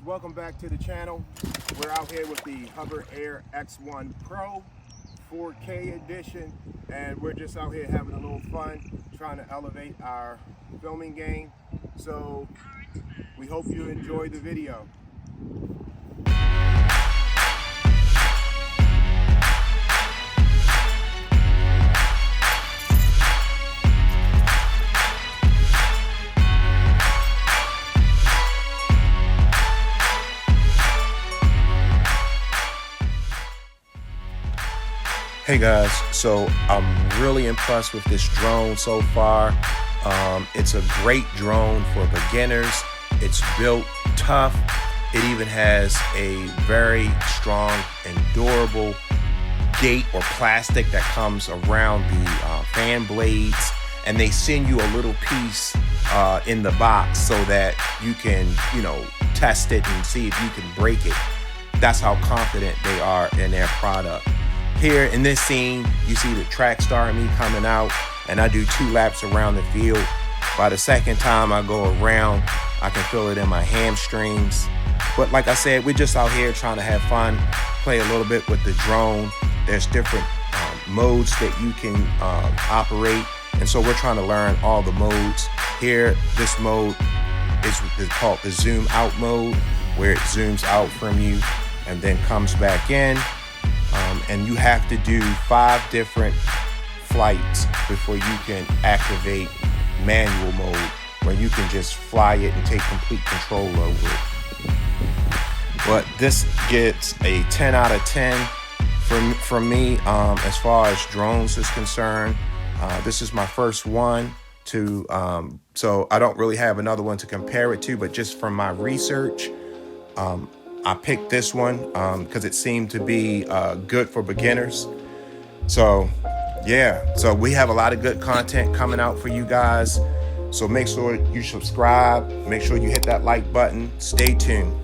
welcome back to the channel. We're out here with the Hover Air X1 Pro 4K edition, and we're just out here having a little fun, trying to elevate our filming game. So we hope you enjoy the video. Hey guys, so I'm really impressed with this drone so far. It's a great drone for beginners. It's built tough. It even has a very strong and durable gate or plastic that comes around the fan blades, and they send you a little piece in the box so that you can, test it and see if you can break it. That's how confident they are in their product. Here in this scene, you see the track star and me coming out, and I do 2 laps around the field. By the second time I go around, I can feel it in my hamstrings. But like I said, we're just out here trying to have fun, play a little bit with the drone. There's different modes that you can operate, and so we're trying to learn all the modes. Here, this mode is called the zoom out mode, where it zooms out from you and then comes back in. And you have to do 5 different flights before you can activate manual mode, where you can just fly it and take complete control over it. But this gets a 10 out of 10 from me as far as drones is concerned. This is my first one to, so I don't really have another one to compare it to, but just from my research, I picked this one because it seemed to be good for beginners. So yeah, so we have a lot of good content coming out for you guys. So make sure you subscribe, make sure you hit that like button. Stay tuned.